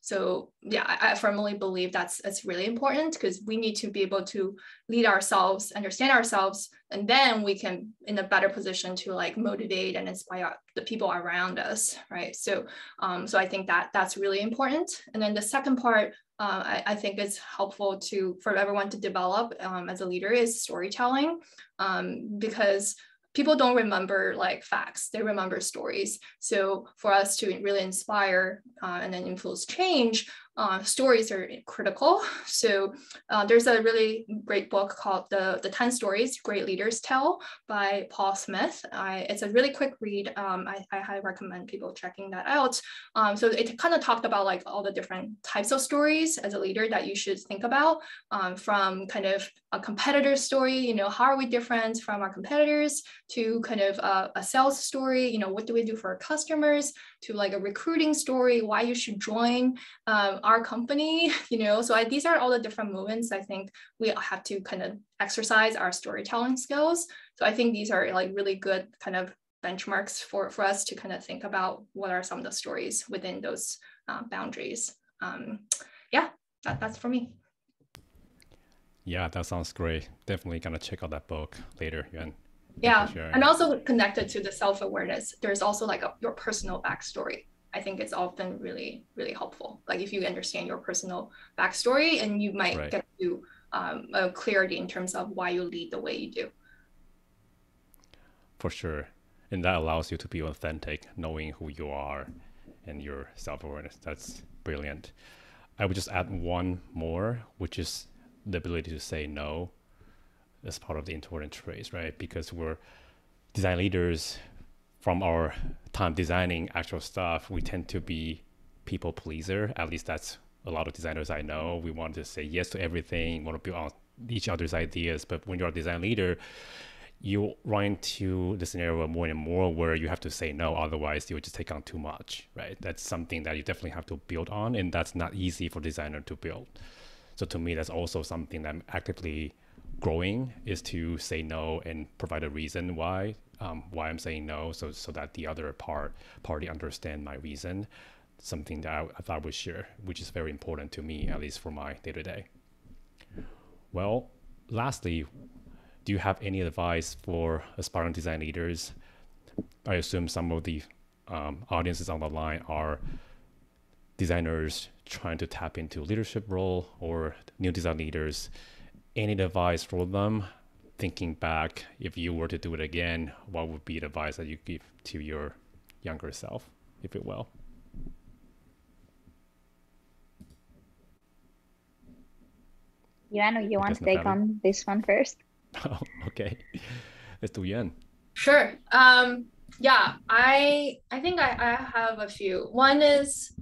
So yeah, I firmly believe it's really important, because we need to be able to lead ourselves, understand ourselves, and then we can in a better position to like motivate and inspire the people around us, right? So I think that's really important. And then the second part, I think it's helpful for everyone to develop as a leader is storytelling, because people don't remember like facts, they remember stories. So for us to really inspire and then influence change, stories are critical. So there's a really great book called the 10 Stories Great Leaders Tell by Paul Smith. It's a really quick read. I highly recommend people checking that out. So it kind of talked about like all the different types of stories as a leader that you should think about, from kind of a competitor story, you know, how are we different from our competitors, to kind of a sales story, you know, what do we do for our customers, to like a recruiting story, why you should join our company, you know. So these are all the different moments I think we have to kind of exercise our storytelling skills. So I think these are like really good kind of benchmarks for us to kind of think about what are some of the stories within those boundaries. Yeah, that's for me. Yeah, that sounds great. Definitely gonna check out that book later, Yuan. Yeah, and also connected to the self-awareness, there's also like your personal backstory. I think it's often really, really helpful. Like if you understand your personal backstory, and you might get to a clarity in terms of why you lead the way you do. For sure. And that allows you to be authentic, knowing who you are and your self-awareness. That's brilliant. I would just add one more, which is the ability to say no as part of the important traits, right? Because we're design leaders, from our time designing actual stuff, we tend to be people pleaser. At least that's a lot of designers I know. We want to say yes to everything, want to build on each other's ideas. But when you're a design leader, you run into the scenario more and more where you have to say no, otherwise you'll just take on too much, right? That's something that you definitely have to build on, and that's not easy for designer to build. So to me, that's also something that I'm actively growing, is to say no and provide a reason why I'm saying no, so that the other party understand my reason. Something that I thought I would share, which is very important to me, at least for my day-to-day. Well, lastly, do you have any advice for aspiring design leaders? I assume some of the audiences on the line are designers trying to tap into leadership role or new design leaders. Any advice for them? Thinking back, if you were to do it again, what would be the advice that you give to your younger self, if you will? Yuan, you want to take on this one first? Oh, okay. Let's do Yuan. Sure. Yeah, I think I have a few. One is,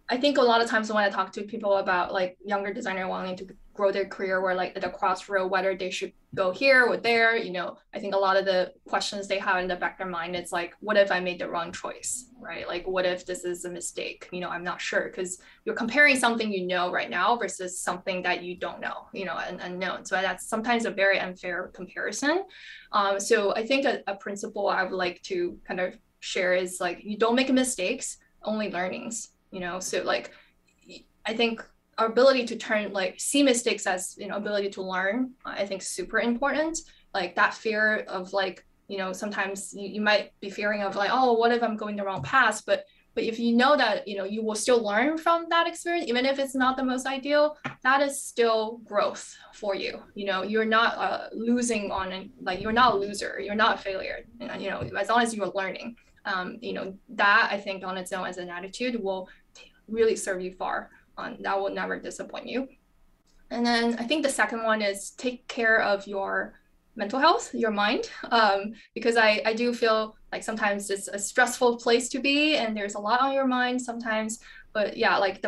I think a lot of times when I talk to people about like younger designer wanting to grow their career or like at a crossroad, whether they should go here or there. You know, I think a lot of the questions they have in the back of their mind, it's like, what if I made the wrong choice, right? Like, what if this is a mistake? You know, I'm not sure, because you're comparing something you know right now versus something that you don't know, you know, and unknown. So that's sometimes a very unfair comparison. So I think a principle I would like to kind of share is like, you don't make mistakes, only learnings, you know. So like, I think our ability to turn, like, see mistakes as, you know, ability to learn, I think super important. Like that fear of like, you know, sometimes you might be fearing of like, oh, what if I'm going the wrong path? But if you know that, you know, you will still learn from that experience, even if it's not the most ideal, that is still growth for you. You know, you're not losing on, like, you're not a loser, you're not a failure, you know, as long as you're learning. You know, that I think on its own as an attitude will really serve you far. That will never disappoint you. And then I think the second one is take care of your mental health, your mind, because I do feel like sometimes it's a stressful place to be and there's a lot on your mind sometimes. But yeah, like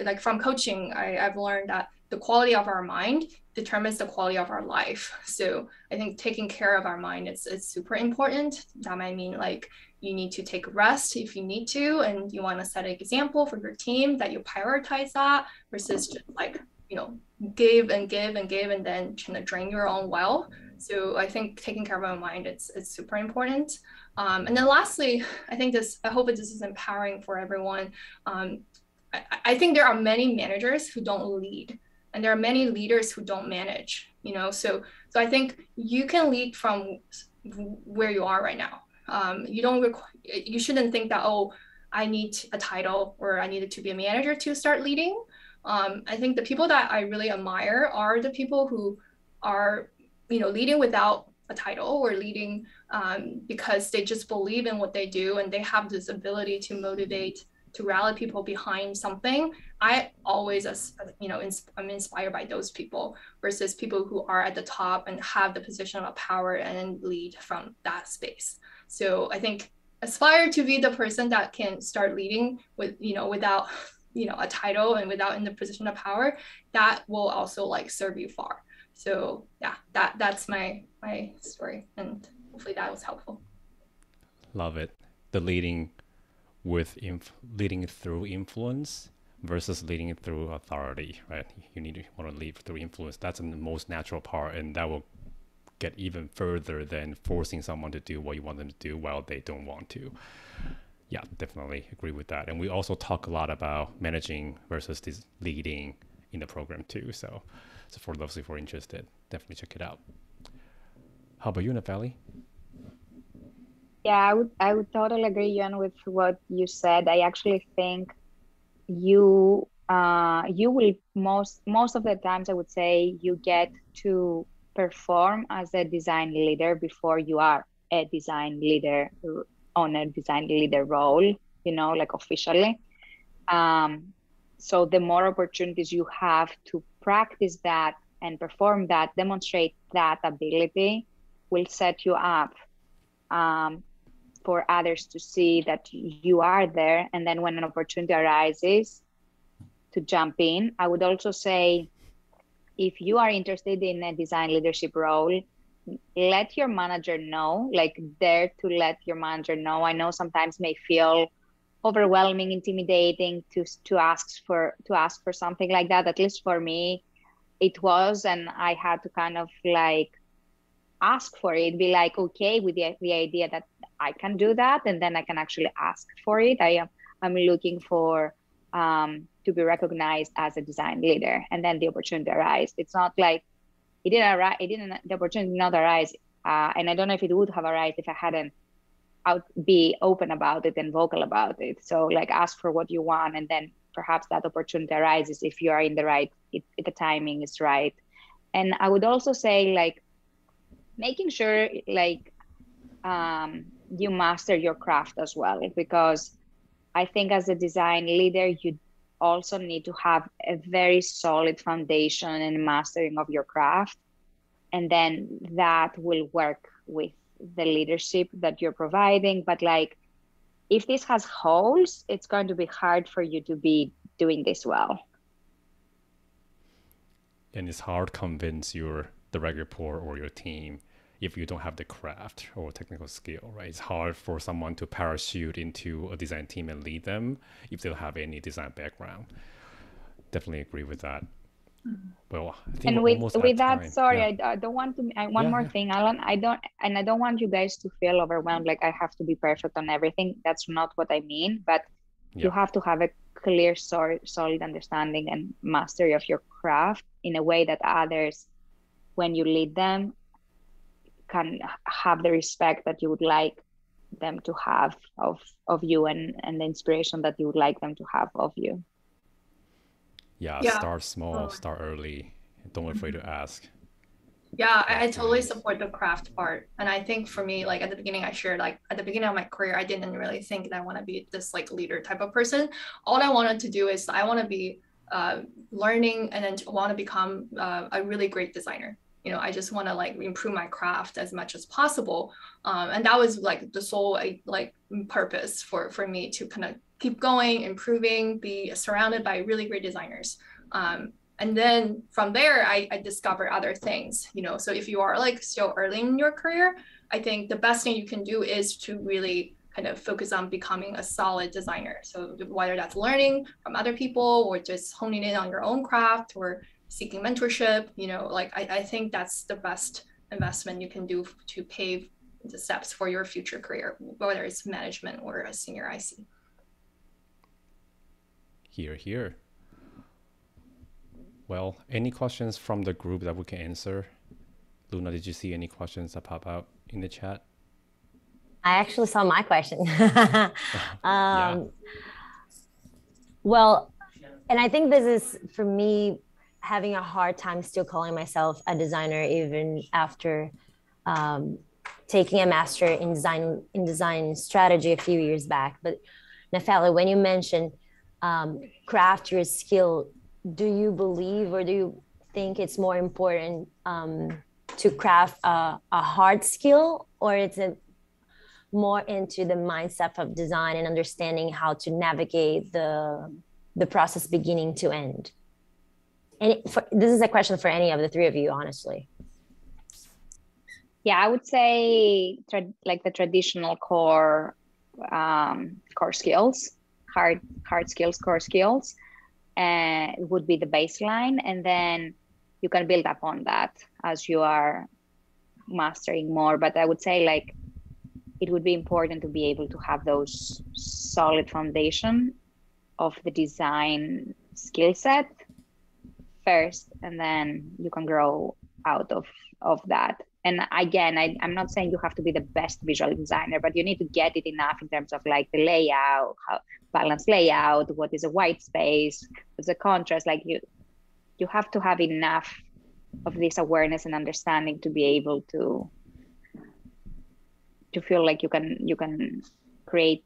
like from coaching, I've learned that the quality of our mind determines the quality of our life. So I think taking care of our mind, it's super important. That might mean like you need to take rest if you need to, and you want to set an example for your team that you prioritize that versus just like, you know, give and give and give and then trying to drain your own well. So I think taking care of our mind, it's super important. And then lastly, I hope this is empowering for everyone. I think there are many managers who don't lead, and there are many leaders who don't manage, you know. So I think you can lead from where you are right now. You shouldn't think that, oh, I need a title or I needed to be a manager to start leading. I think the people that I really admire are the people who are, you know, leading without a title, or leading because they just believe in what they do and they have this ability to motivate, to rally people behind something. I always, you know, I'm inspired by those people versus people who are at the top and have the position of power and lead from that space. So I think aspire to be the person that can start leading with, you know, without, you know, a title and without in the position of power. That will also like serve you far. So yeah, that's my story, and hopefully that was helpful. Love it. The leading through influence versus leading through authority, right? You want to lead through influence. That's the most natural part, and that will get even further than forcing someone to do what you want them to do while they don't want to. Yeah, definitely agree with that. And we also talk a lot about managing versus this leading in the program too. So for those who are interested, definitely check it out. How about you, Natalie? Yeah, I would totally agree, Jan, with what you said. I actually think you will most of the times, I would say, you get to perform as a design leader before you are a design leader on a design leader role, you know, like officially. So the more opportunities you have to practice that and perform that, demonstrate that ability, will set you up for others to see that you are there. And then when an opportunity arises, to jump in. I would also say, if you are interested in a design leadership role, let your manager know, like dare to let your manager know. I know sometimes may feel overwhelming, intimidating to ask for something like that. At least for me, it was, and I had to kind of like ask for it, be like okay with the idea that I can do that, and then I can actually ask for it. I'm looking for to be recognized as a design leader, and then the opportunity arise. It's not like the opportunity did not arise, and I don't know if it would have arisen if I hadn't be open about it and vocal about it. So like ask for what you want, and then perhaps that opportunity arises if you are in the right, if the timing is right. And I would also say like making sure like you master your craft as well, because I think as a design leader, you also need to have a very solid foundation and mastering of your craft. And then that will work with the leadership that you're providing. But like, if this has holes, it's going to be hard for you to be doing this well. and it's hard to convince your direct report or your team if you don't have the craft or technical skill, right? It's hard for someone to parachute into a design team and lead them if they don't have any design background. Definitely agree with that. Well, I think And we're almost with at that, time. sorry, Yeah. I don't want to. One more thing, Alan. I don't want you guys to feel overwhelmed. Like I have to be perfect on everything. That's not what I mean. But you have to have a clear, solid understanding and mastery of your craft in a way that others, when you lead them, can have the respect that you would like them to have of you, and the inspiration that you would like them to have of you. Yeah, start small, start early. Don't be afraid to ask. Yeah, I totally support the craft part. And I think for me, like at the beginning, I shared like at the beginning of my career, I didn't really think that I want to be this like leader type of person. All I wanted to do is I want to be learning and then want to become a really great designer. You know, I just want to like improve my craft as much as possible. And that was like the sole like purpose for me to kind of keep going, improving, be surrounded by really great designers. And then from there, I discovered other things, you know, so if you are like still early in your career, I think the best thing you can do is to really kind of focus on becoming a solid designer. So whether that's learning from other people or just honing in on your own craft or seeking mentorship, you know, like I think that's the best investment you can do to pave the steps for your future career, whether it's management or a senior IC. Hear, hear. Well, any questions from the group that we can answer? Luna, did you see any questions that pop out in the chat? I actually saw my question. Yeah. Well, and I think this is, for me, having a hard time still calling myself a designer even after taking a master in design strategy a few years back. But Nefeli, when you mentioned craft your skill, do you believe or do you think it's more important to craft a hard skill, or is it more into the mindset of design and understanding how to navigate the process beginning to end? And this is a question for any of the three of you, honestly. Yeah, I would say like the traditional core skills, hard skills, core skills, would be the baseline, and then you can build upon that as you are mastering more. But I would say like it would be important to be able to have those solid foundation of the design skill set first, and then you can grow out of that. And again, I'm not saying you have to be the best visual designer, but you need to get it enough in terms of like the layout, how balanced layout, what is a white space, what's a contrast. Like you have to have enough of this awareness and understanding to be able to feel like you can create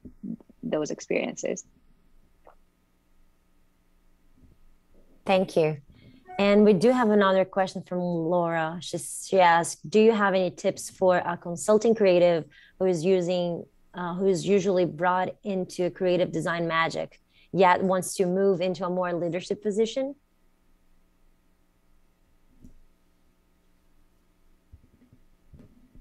those experiences. Thank you. And we do have another question from Laura. She asked, do you have any tips for a consulting creative who is usually brought into creative design magic, yet wants to move into a more leadership position?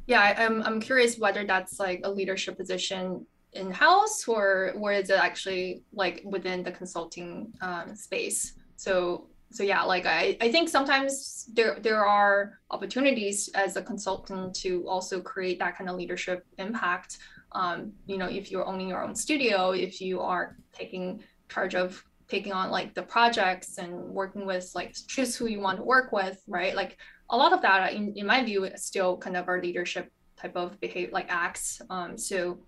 Yeah, I'm curious whether that's like a leadership position in-house or is it actually like within the consulting space? So yeah, like I think sometimes there are opportunities as a consultant to also create that kind of leadership impact. You know, if you're owning your own studio, if you are taking charge of taking on like the projects and working with like choose who you want to work with, right? Like a lot of that, in my view, is still kind of our leadership type of behavior, like acts. So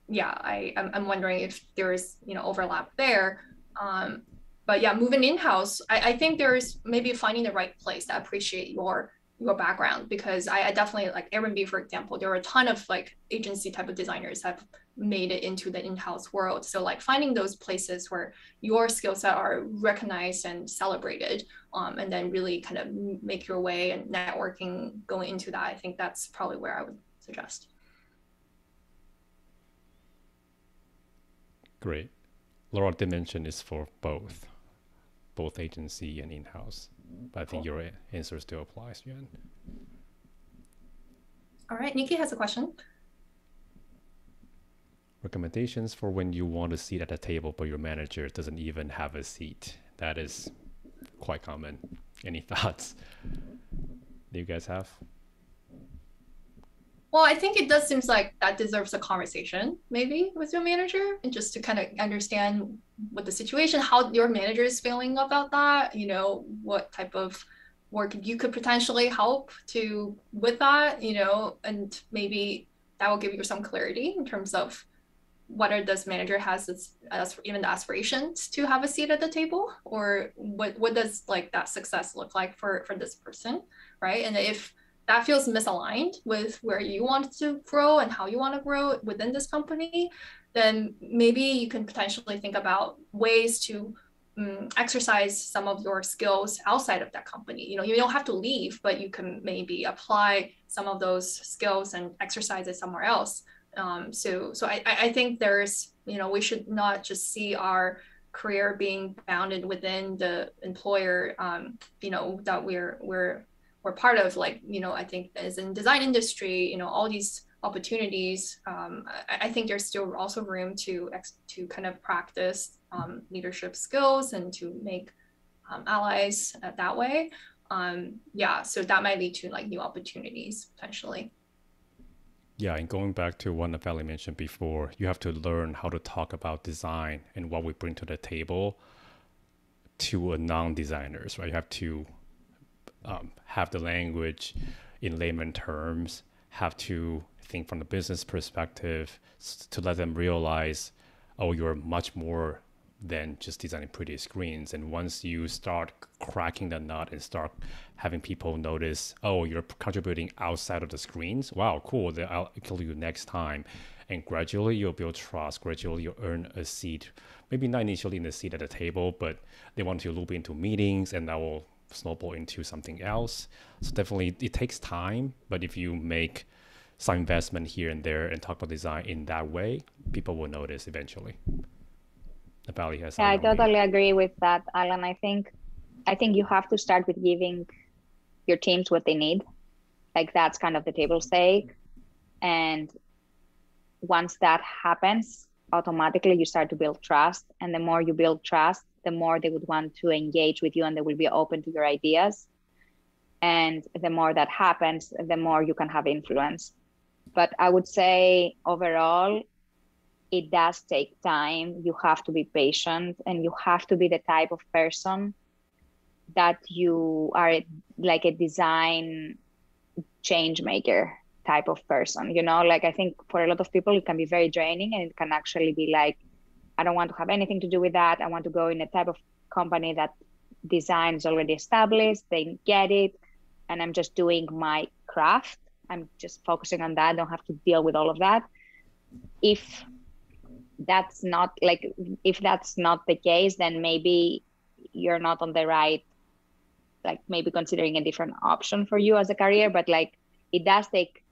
yeah, I'm wondering if there's, you know, overlap there. But yeah, moving in-house, I think there's maybe finding the right place that appreciate your background, because I definitely like Airbnb, for example, there are a ton of like agency type of designers have made it into the in-house world. So like finding those places where your skill set are recognized and celebrated, and then really kind of make your way and networking going into that. I think that's probably where I would suggest. Great. Laura did mention is for both agency and in-house. But I think your answer still applies, Yuan. All right, Nikki has a question. Recommendations for when you want a seat at a table, but your manager doesn't even have a seat. That is quite common. Any thoughts do you guys have? Well, I think it does seems like that deserves a conversation maybe with your manager, and just to kind of understand what the situation, how your manager is feeling about that, you know, what type of work you could potentially help to with that, you know, and maybe that will give you some clarity in terms of whether this manager has as even the aspirations to have a seat at the table, or what does like that success look like for this person, right? And if that feels misaligned with where you want to grow and how you want to grow within this company, then maybe you can potentially think about ways to exercise some of your skills outside of that company. You know, you don't have to leave, but you can maybe apply some of those skills and exercise it somewhere else. So I think there's, you know, we should not just see our career being bounded within the employer, you know, that we're part of. Like, you know, I think as in design industry, you know, all these opportunities, I think there's still also room to kind of practice leadership skills and to make allies that way. Yeah, so that might lead to like new opportunities potentially. Yeah, and going back to what Natalie mentioned before, you have to learn how to talk about design and what we bring to the table to a non-designers, right? You have to have the language in layman terms, have to think from the business perspective to let them realize, oh, you're much more than just designing pretty screens. And once you start cracking the nut and start having people notice, oh, you're contributing outside of the screens, wow, cool, then I'll kill you next time. And gradually you'll build trust, gradually you'll earn a seat, maybe not initially in the seat at the table, but they want to loop into meetings and that will snowball into something else. So definitely it takes time, but if you make some investment here and there and talk about design in that way, people will notice eventually. Natalie has. Yeah, I totally agree with that, Alan. I think you have to start with giving your teams what they need. Like that's kind of the table stake. And once that happens, automatically you start to build trust. And the more you build trust, the more they would want to engage with you and they will be open to your ideas. And the more that happens, the more you can have influence. But I would say overall, it does take time. You have to be patient and you have to be the type of person that you are like a design change maker type of person, you know, like I think for a lot of people, it can be very draining and it can actually be like, I don't want to have anything to do with that. I want to go in a type of company that design is already established. They get it. And I'm just doing my craft. I'm just focusing on that. I don't have to deal with all of that. If that's not the case, then maybe you're not on the right, like maybe considering a different option for you as a career. But like it does take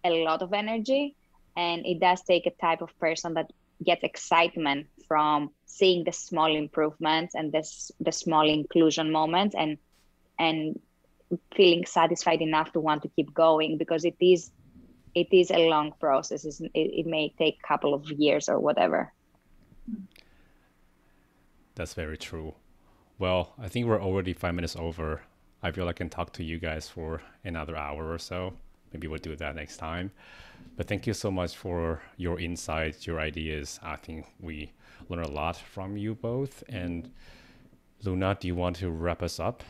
a lot of energy, and it does take a type of person that gets excitement from seeing the small improvements and the small inclusion moments and feeling satisfied enough to want to keep going, because it is a long process. It may take a couple of years or whatever. That's very true. Well, I think we're already 5 minutes over. I feel I can talk to you guys for another hour or so. Maybe we'll do that next time. But thank you so much for your insights, your ideas. I think we learned a lot from you both. And Luna, do you want to wrap us up?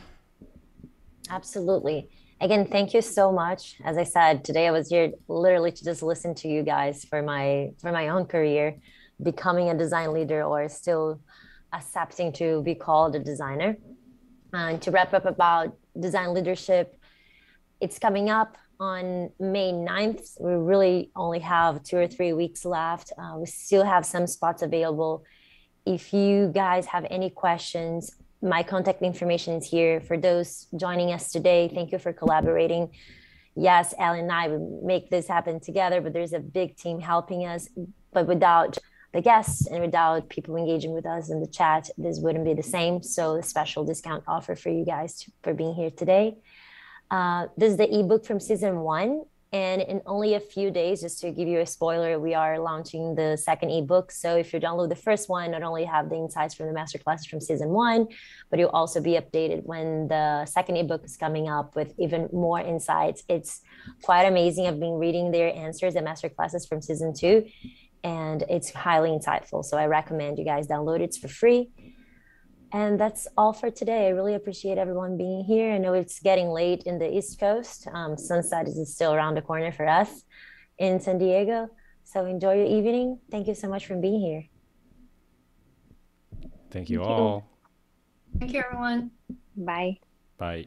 Absolutely. Again, thank you so much. As I said, today I was here literally to just listen to you guys for my own career, becoming a design leader or still accepting to be called a designer. And to wrap up about design leadership, it's coming up on May 9th. We really only have 2 or 3 weeks left. We still have some spots available. If you guys have any questions, my contact information is here. For those joining us today, thank you for collaborating. Yes, Alan and I would make this happen together, but there's a big team helping us. But without the guests and without people engaging with us in the chat, this wouldn't be the same. So a special discount offer for you guys for being here today. This is the ebook from season 1. And in only a few days, just to give you a spoiler, we are launching the second ebook. So if you download the first one, not only have the insights from the masterclasses from season 1, but you'll also be updated when the second ebook is coming up with even more insights. It's quite amazing. I've been reading their answers and masterclasses from season 2, and it's highly insightful. So I recommend you guys download it. It's for free. And that's all for today. I really appreciate everyone being here. I know it's getting late in the East Coast. Sunset is still around the corner for us in San Diego. So enjoy your evening. Thank you so much for being here. Thank you all. Thank you, everyone. Bye. Bye.